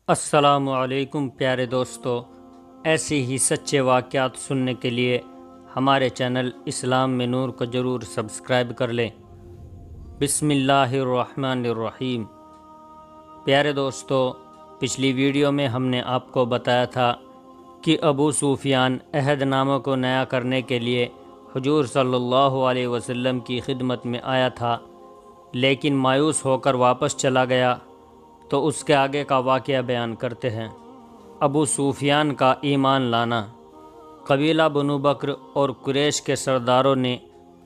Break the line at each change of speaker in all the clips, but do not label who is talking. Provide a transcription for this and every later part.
السلام علیکم پیارے دوستو، ایسے ہی سچے واقعات سننے کے لیے ہمارے چینل اسلام میں نور کو ضرور سبسکرائب کر لیں۔ بسم اللہ الرحمن الرحیم۔ پیارے دوستو، پچھلی ویڈیو میں ہم نے آپ کو بتایا تھا کہ ابو سفیان عہد نامہ کو نیا کرنے کے لیے حضور صلی اللہ علیہ وسلم کی خدمت میں آیا تھا، لیکن مایوس ہو کر واپس چلا گیا۔ تو اس کے آگے کا واقعہ بیان کرتے ہیں۔ ابو سفیان کا ایمان لانا۔ قبیلہ بنو بکر اور قریش کے سرداروں نے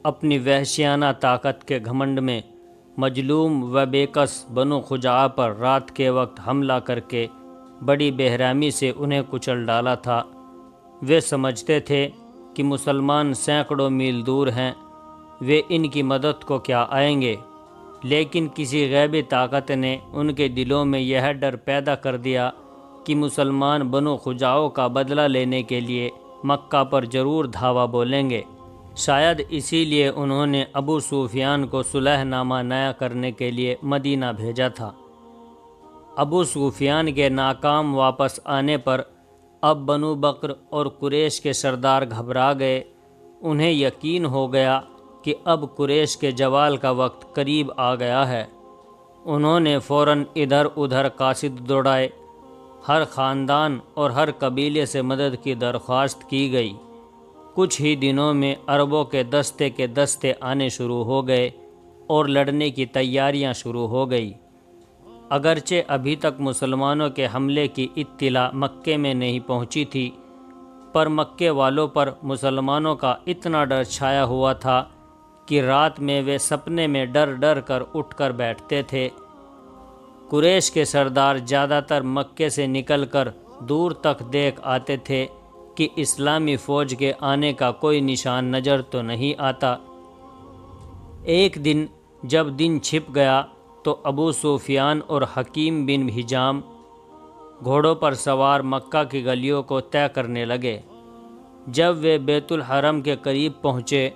اپنی وحشیانہ طاقت کے گھمنڈ میں مظلوم و بے کس بنو خزاعہ پر رات کے وقت حملہ کر کے بڑی بےرحمی سے انہیں کچل ڈالا تھا۔ وہ سمجھتے تھے کہ مسلمان سینکڑوں میل دور ہیں، وہ ان کی مدد کو کیا آئیں گے، لیکن کسی غیبی طاقت نے ان کے دلوں میں یہ ڈر پیدا کر دیا کہ مسلمان بنو خزاعہ کا بدلہ لینے کے لیے مکہ پر ضرور دھاوا بولیں گے۔ شاید اسی لیے انہوں نے ابو سفیان کو صلح نامہ نیا کرنے کے لیے مدینہ بھیجا تھا۔ ابو سفیان کے ناکام واپس آنے پر اب بنو بکر اور قریش کے سردار گھبرا گئے۔ انہیں یقین ہو گیا کہ اب قریش کے زوال کا وقت قریب آ گیا ہے۔ انہوں نے فوراً ادھر ادھر قاصد دوڑائے۔ ہر خاندان اور ہر قبیلے سے مدد کی درخواست کی گئی۔ کچھ ہی دنوں میں عربوں کے دستے آنے شروع ہو گئے اور لڑنے کی تیاریاں شروع ہو گئی۔ اگرچہ ابھی تک مسلمانوں کے حملے کی اطلاع مکے میں نہیں پہنچی تھی، پر مکے والوں پر مسلمانوں کا اتنا ڈر چھایا ہوا تھا کہ رات میں وہ سپنے میں ڈر ڈر کر اٹھ کر بیٹھتے تھے۔ قریش کے سردار زیادہ تر مکے سے نکل کر دور تک دیکھ آتے تھے کہ اسلامی فوج کے آنے کا کوئی نشان نظر تو نہیں آتا۔ ایک دن جب دن چھپ گیا تو ابو سفیان اور حکیم بن حجام گھوڑوں پر سوار مکہ کی گلیوں کو طے کرنے لگے۔ جب وہ بیت الحرم کے قریب پہنچے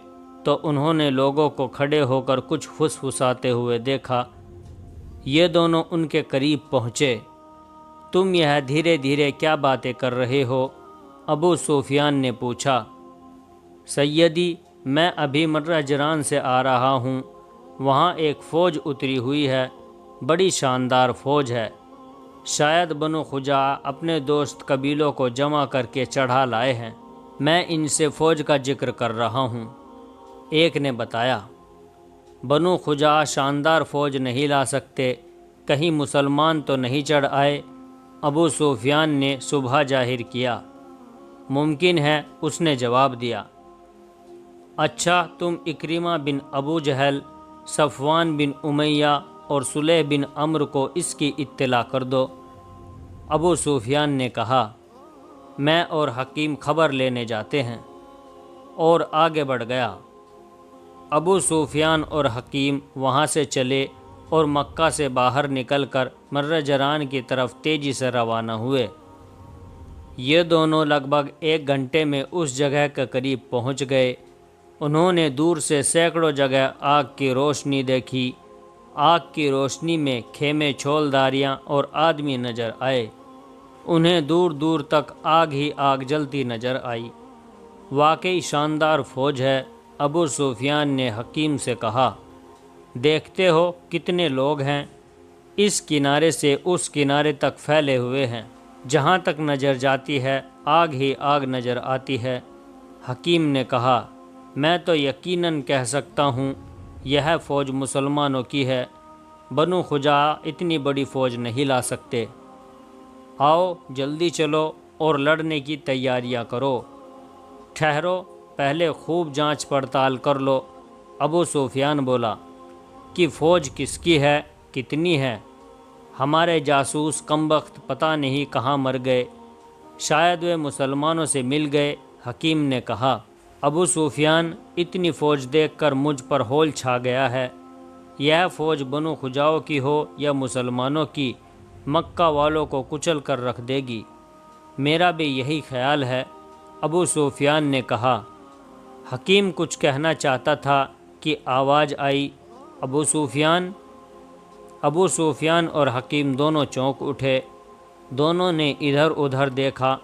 تو انہوں نے لوگوں کو کھڑے ہو کر کچھ فسفساتے ہوئے دیکھا۔ یہ دونوں ان کے قریب پہنچے۔ تم یہ دھیرے دھیرے کیا باتیں کر رہے ہو؟ ابو سفیان نے پوچھا۔ سیدی، میں ابھی مرہ جران سے آ رہا ہوں، وہاں ایک فوج اتری ہوئی ہے، بڑی شاندار فوج ہے۔ شاید بنو خزاعہ اپنے دوست قبیلوں کو جمع کر کے چڑھا لائے ہیں، میں ان سے فوج کا ذکر کر رہا ہوں۔ ایک نے بتایا، بنو خزاعہ شاندار فوج نہیں لا سکتے، کہیں مسلمان تو نہیں چڑھ آئے؟ ابو سفیان نے شبہ ظاہر کیا۔ ممکن ہے، اس نے جواب دیا۔ اچھا، تم اکرمہ بن ابو جہل، صفوان بن امیہ اور سلیح بن عمرو کو اس کی اطلاع کر دو۔ ابو سفیان نے کہا، میں اور حکیم خبر لینے جاتے ہیں، اور آگے بڑھ گیا۔ ابو سفیان اور حکیم وہاں سے چلے اور مکہ سے باہر نکل کر مرہ جران کی طرف تیزی سے روانہ ہوئے۔ یہ دونوں لگ بھگ 1 گھنٹے میں اس جگہ کے قریب پہنچ گئے۔ انہوں نے دور سے سینکڑوں جگہ آگ کی روشنی دیکھی۔ آگ کی روشنی میں خیمے چھولداریاں اور آدمی نظر آئے۔ انہیں دور دور تک آگ ہی آگ جلتی نظر آئی۔ واقعی شاندار فوج ہے، ابو سفیان نے حکیم سے کہا۔ دیکھتے ہو کتنے لوگ ہیں، اس کنارے سے اس کنارے تک پھیلے ہوئے ہیں، جہاں تک نظر جاتی ہے آگ ہی آگ نظر آتی ہے۔ حکیم نے کہا، میں تو یقیناً کہہ سکتا ہوں یہ فوج مسلمانوں کی ہے، بنو خزاعہ اتنی بڑی فوج نہیں لا سکتے۔ آؤ جلدی چلو اور لڑنے کی تیاریاں کرو۔ ٹھہرو، پہلے خوب جانچ پڑتال کر لو۔ ابو سفیان بولا کہ فوج کس کی ہے، کتنی ہے؟ ہمارے جاسوس کمبخت پتہ نہیں کہاں مر گئے، شاید وہ مسلمانوں سے مل گئے۔ حکیم نے کہا، ابو سفیان، اتنی فوج دیکھ کر مجھ پر ہول چھا گیا ہے۔ یہ فوج بنو خزاعہ کی ہو یا مسلمانوں کی، مکہ والوں کو کچل کر رکھ دے گی۔ میرا بھی یہی خیال ہے، ابو سفیان نے کہا۔ حکیم کچھ کہنا چاہتا تھا کہ آواز آئی، ابو سفیان! ابو سفیان اور حکیم دونوں چونک اٹھے۔ دونوں نے ادھر ادھر دیکھا۔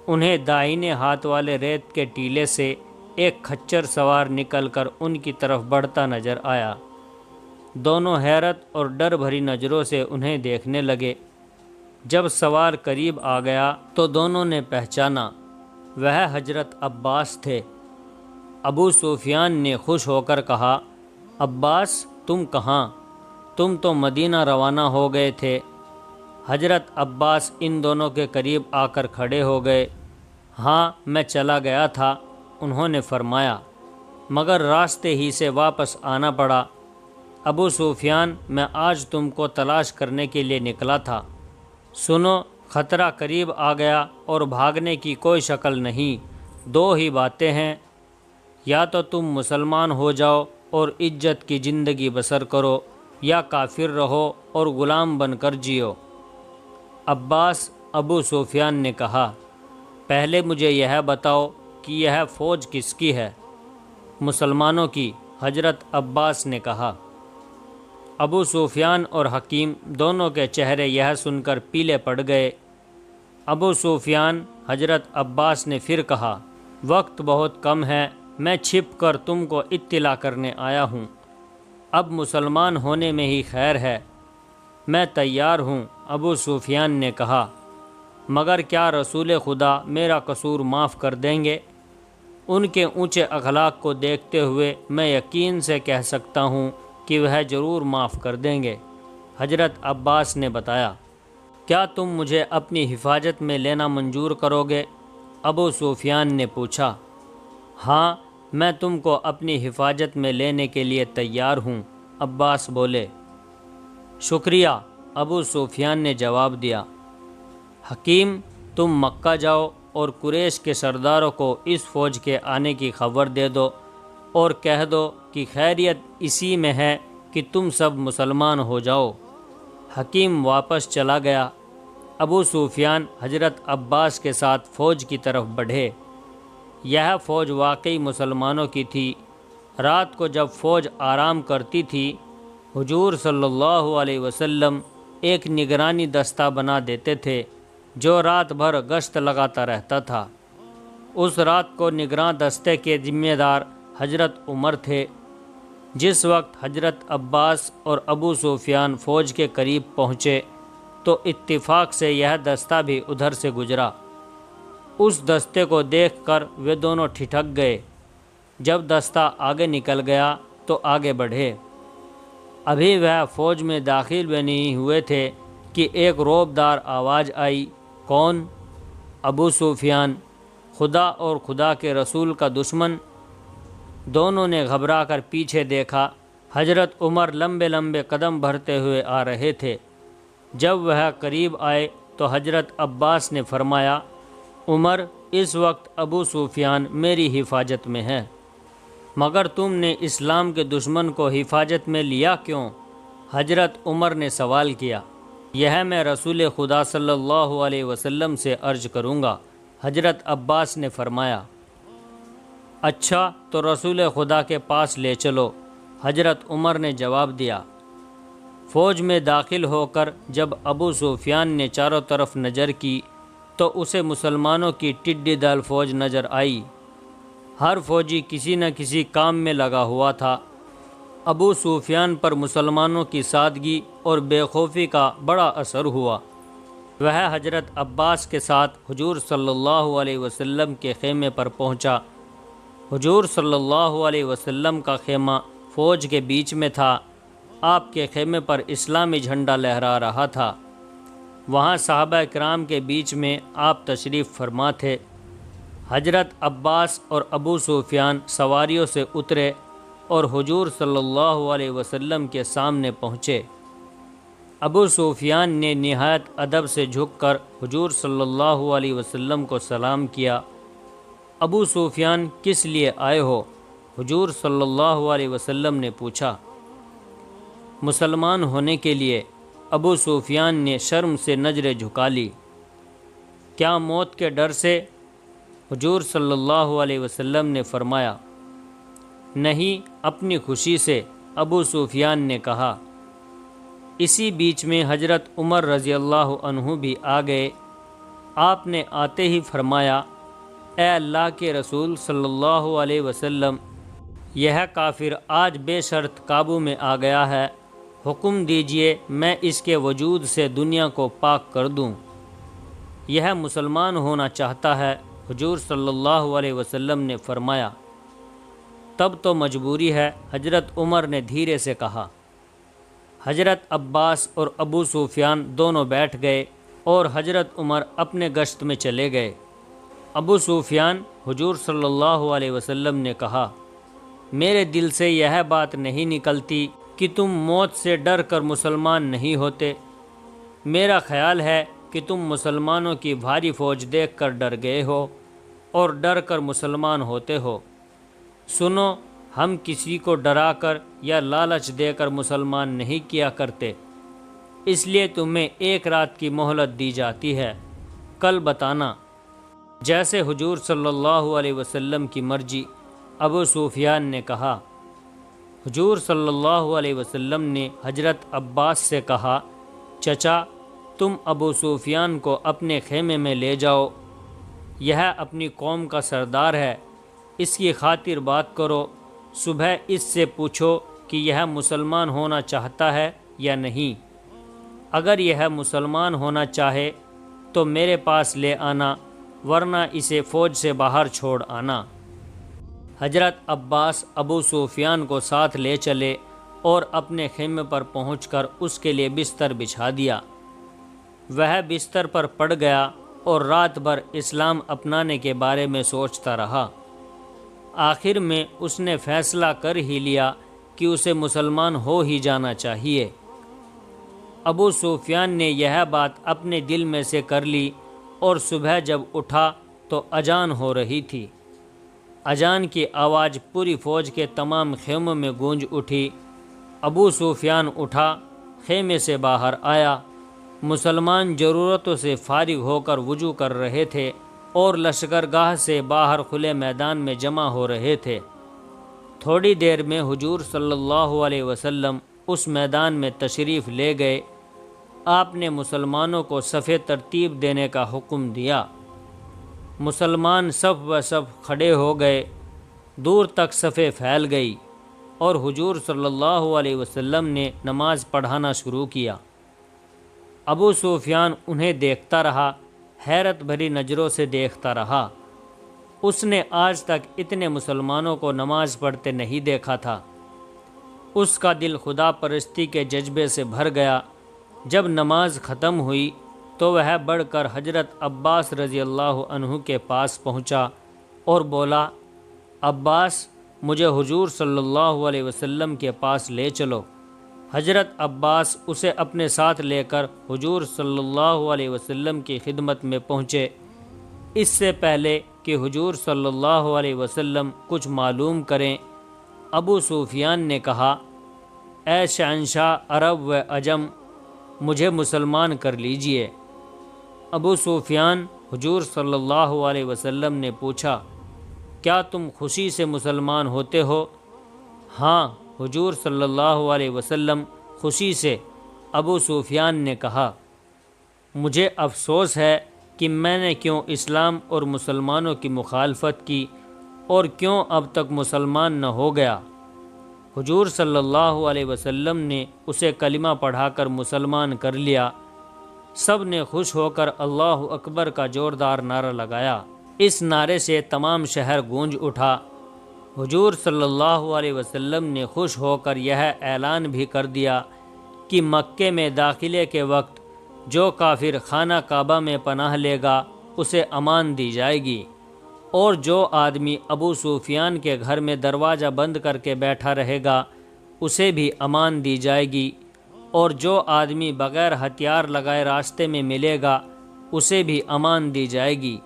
انہیں داہنے ہاتھ والے ریت کے ٹیلے سے ایک کھچر سوار نکل کر ان کی طرف بڑھتا نظر آیا۔ دونوں حیرت اور ڈر بھری نظروں سے انہیں دیکھنے لگے۔ جب سوار قریب آ گیا تو دونوں نے پہچانا وہ حضرت عباس تھے۔ ابو سفیان نے خوش ہو کر کہا، عباس تم کہاں؟ تم تو مدینہ روانہ ہو گئے تھے۔ حضرت عباس ان دونوں کے قریب آ کر کھڑے ہو گئے۔ ہاں میں چلا گیا تھا، انہوں نے فرمایا، مگر راستے ہی سے واپس آنا پڑا۔ ابو سفیان میں آج تم کو تلاش کرنے کے لیے نکلا تھا۔ سنو، خطرہ قریب آ گیا اور بھاگنے کی کوئی شکل نہیں۔ دو ہی باتیں ہیں، یا تو تم مسلمان ہو جاؤ اور عزت کی زندگی بسر کرو، یا کافر رہو اور غلام بن کر جیو۔ عباس ابو سفیان نے کہا، پہلے مجھے یہ بتاؤ کہ یہ فوج کس کی ہے؟ مسلمانوں کی، حضرت عباس نے کہا۔ ابو سفیان اور حکیم دونوں کے چہرے یہ سن کر پیلے پڑ گئے۔ ابو سفیان، حضرت عباس نے پھر کہا، وقت بہت کم ہے، میں چھپ کر تم کو اطلاع کرنے آیا ہوں۔ اب مسلمان ہونے میں ہی خیر ہے۔ میں تیار ہوں، ابو سفیان نے کہا، مگر کیا رسول خدا میرا قصور معاف کر دیں گے؟ ان کے اونچے اخلاق کو دیکھتے ہوئے میں یقین سے کہہ سکتا ہوں کہ وہ ضرور معاف کر دیں گے۔ حضرت عباس نے بتایا، کیا تم مجھے اپنی حفاظت میں لینا منظور کرو گے؟ ابو سفیان نے پوچھا۔ ہاں، میں تم کو اپنی حفاظت میں لینے کے لیے تیار ہوں، عباس بولے۔ شکریہ، ابو سفیان نے جواب دیا۔ حکیم، تم مکہ جاؤ اور قریش کے سرداروں کو اس فوج کے آنے کی خبر دے دو اور کہہ دو کہ خیریت اسی میں ہے کہ تم سب مسلمان ہو جاؤ۔ حکیم واپس چلا گیا۔ ابو سفیان حضرت عباس کے ساتھ فوج کی طرف بڑھے۔ یہ فوج واقعی مسلمانوں کی تھی۔ رات کو جب فوج آرام کرتی تھی، حضور صلی اللہ علیہ وسلم ایک نگرانی دستہ بنا دیتے تھے جو رات بھر گشت لگاتا رہتا تھا۔ اس رات کو نگراں دستے کے ذمہ دار حضرت عمر تھے۔ جس وقت حضرت عباس اور ابو سفیان فوج کے قریب پہنچے تو اتفاق سے یہ دستہ بھی ادھر سے گزرا۔ اس دستے کو دیکھ کر وہ دونوں ٹھٹک گئے۔ جب دستہ آگے نکل گیا تو آگے بڑھے۔ ابھی وہ فوج میں داخل بھی نہیں ہوئے تھے کہ ایک رعبدار آواز آئی، کون؟ ابو سفیان، خدا اور خدا کے رسول کا دشمن۔ دونوں نے گھبرا کر پیچھے دیکھا۔ حضرت عمر لمبے لمبے قدم بھرتے ہوئے آ رہے تھے۔ جب وہ قریب آئے تو حضرت عباس نے فرمایا، عمر، اس وقت ابو سفیان میری حفاظت میں ہے، مگر تم نے اسلام کے دشمن کو حفاظت میں لیا کیوں؟ حضرت عمر نے سوال کیا۔ یہ میں رسول خدا صلی اللہ علیہ وسلم سے عرض کروں گا، حضرت عباس نے فرمایا۔ اچھا تو رسول خدا کے پاس لے چلو، حضرت عمر نے جواب دیا۔ فوج میں داخل ہو کر جب ابو سفیان نے چاروں طرف نظر کی تو اسے مسلمانوں کی ٹڈی دل فوج نظر آئی۔ ہر فوجی کسی نہ کسی کام میں لگا ہوا تھا۔ ابو سفیان پر مسلمانوں کی سادگی اور بے خوفی کا بڑا اثر ہوا۔ وہ حضرت عباس کے ساتھ حضور صلی اللہ علیہ وسلم کے خیمے پر پہنچا۔ حضور صلی اللہ علیہ وسلم کا خیمہ فوج کے بیچ میں تھا۔ آپ کے خیمے پر اسلامی جھنڈا لہرا رہا تھا۔ وہاں صحابہ کرام کے بیچ میں آپ تشریف فرما تھے۔ حضرت عباس اور ابو سفیان سواریوں سے اترے اور حضور صلی اللہ علیہ وسلم کے سامنے پہنچے۔ ابو سفیان نے نہایت ادب سے جھک کر حضور صلی اللہ علیہ وسلم کو سلام کیا۔ ابو سفیان، کس لیے آئے ہو؟ حضور صلی اللہ علیہ وسلم نے پوچھا۔ مسلمان ہونے کے لیے، ابو سفیان نے شرم سے نظریں جھکا لی۔ کیا موت کے ڈر سے؟ حضور صلی اللہ علیہ وسلم نے فرمایا۔ نہیں، اپنی خوشی سے، ابو سفیان نے کہا۔ اسی بیچ میں حضرت عمر رضی اللہ عنہ بھی آ گئے۔ آپ نے آتے ہی فرمایا، اے اللہ کے رسول صلی اللہ علیہ وسلم، یہ کافر آج بے شرط قابو میں آ گیا ہے، حکم دیجئے میں اس کے وجود سے دنیا کو پاک کر دوں۔ یہ مسلمان ہونا چاہتا ہے۔ حضور صلی اللہ علیہ وسلم نے فرمایا، تب تو مجبوری ہے۔ حضرت عمر نے دھیرے سے کہا۔ حضرت عباس اور ابو سفیان دونوں بیٹھ گئے اور حضرت عمر اپنے گشت میں چلے گئے۔ ابو سفیان، حضور صلی اللہ علیہ وسلم نے کہا، میرے دل سے یہ بات نہیں نکلتی کہ تم موت سے ڈر کر مسلمان نہیں ہوتے۔ میرا خیال ہے کہ تم مسلمانوں کی بھاری فوج دیکھ کر ڈر گئے ہو اور ڈر کر مسلمان ہوتے ہو۔ سنو، ہم کسی کو ڈرا کر یا لالچ دے کر مسلمان نہیں کیا کرتے، اس لیے تمہیں ایک رات کی مہلت دی جاتی ہے، کل بتانا۔ جیسے حضور صلی اللہ علیہ وسلم کی مرضی، ابو سفیان نے کہا۔ حضور صلی اللہ علیہ وسلم نے حضرت عباس سے کہا، چچا، تم ابو سفیان کو اپنے خیمے میں لے جاؤ، یہ اپنی قوم کا سردار ہے، اس کی خاطر بات کرو، صبح اس سے پوچھو کہ یہ مسلمان ہونا چاہتا ہے یا نہیں۔ اگر یہ مسلمان ہونا چاہے تو میرے پاس لے آنا، ورنہ اسے فوج سے باہر چھوڑ آنا۔ حضرت عباس ابو سفیان کو ساتھ لے چلے اور اپنے خیمے پر پہنچ کر اس کے لیے بستر بچھا دیا۔ وہ بستر پر پڑ گیا اور رات بھر اسلام اپنانے کے بارے میں سوچتا رہا۔ آخر میں اس نے فیصلہ کر ہی لیا کہ اسے مسلمان ہو ہی جانا چاہیے۔ ابو سفیان نے یہ بات اپنے دل میں سے کر لی اور صبح جب اٹھا تو اذان ہو رہی تھی۔ اذان کی آواز پوری فوج کے تمام خیموں میں گونج اٹھی۔ ابو سفیان اٹھا، خیمے سے باہر آیا۔ مسلمان ضرورتوں سے فارغ ہو کر وضو کر رہے تھے اور لشکرگاہ سے باہر کھلے میدان میں جمع ہو رہے تھے۔ تھوڑی دیر میں حضور صلی اللہ علیہ وسلم اس میدان میں تشریف لے گئے۔ آپ نے مسلمانوں کو صف ترتیب دینے کا حکم دیا۔ مسلمان صف و صف کھڑے ہو گئے، دور تک صفیں پھیل گئی اور حضور صلی اللہ علیہ وسلم نے نماز پڑھانا شروع کیا۔ ابو سفیان انہیں دیکھتا رہا، حیرت بھری نظروں سے دیکھتا رہا۔ اس نے آج تک اتنے مسلمانوں کو نماز پڑھتے نہیں دیکھا تھا۔ اس کا دل خدا پرستی کے جذبے سے بھر گیا۔ جب نماز ختم ہوئی تو وہ بڑھ کر حضرت عباس رضی اللہ عنہ کے پاس پہنچا اور بولا، عباس، مجھے حضور صلی اللہ علیہ وسلم کے پاس لے چلو۔ حضرت عباس اسے اپنے ساتھ لے کر حضور صلی اللہ علیہ وسلم کی خدمت میں پہنچے۔ اس سے پہلے کہ حضور صلی اللہ علیہ وسلم کچھ معلوم کریں، ابو سفیان نے کہا، اے شہنشاہ عرب و عجم، مجھے مسلمان کر لیجئے۔ ابو سفیان، حضور صلی اللہ علیہ وسلم نے پوچھا، کیا تم خوشی سے مسلمان ہوتے ہو؟ ہاں حضور صلی اللہ علیہ وسلم، خوشی سے، ابو سفیان نے کہا۔ مجھے افسوس ہے کہ میں نے کیوں اسلام اور مسلمانوں کی مخالفت کی اور کیوں اب تک مسلمان نہ ہو گیا۔ حضور صلی اللہ علیہ وسلم نے اسے کلمہ پڑھا کر مسلمان کر لیا۔ سب نے خوش ہو کر اللہ اکبر کا زوردار نعرہ لگایا۔ اس نعرے سے تمام شہر گونج اٹھا۔ حضور صلی اللہ علیہ وسلم نے خوش ہو کر یہ اعلان بھی کر دیا کہ مکے میں داخلے کے وقت جو کافر خانہ کعبہ میں پناہ لے گا اسے امان دی جائے گی، اور جو آدمی ابو سفیان کے گھر میں دروازہ بند کر کے بیٹھا رہے گا اسے بھی امان دی جائے گی، اور جو آدمی بغیر ہتھیار لگائے راستے میں ملے گا اسے بھی امان دی جائے گی۔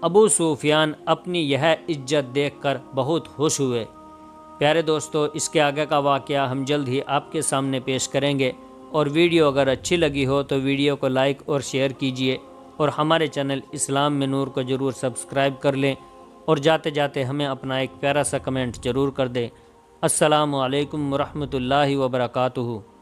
ابو سفیان اپنی یہ عزت دیکھ کر بہت خوش ہوئے۔ پیارے دوستو، اس کے آگے کا واقعہ ہم جلد ہی آپ کے سامنے پیش کریں گے، اور ویڈیو اگر اچھی لگی ہو تو ویڈیو کو لائک اور شیئر کیجئے، اور ہمارے چینل اسلام میں نور کو ضرور سبسکرائب کر لیں، اور جاتے جاتے ہمیں اپنا ایک پیارا سا کمنٹ ضرور کر دیں۔ السلام علیکم ورحمۃ اللہ وبرکاتہ۔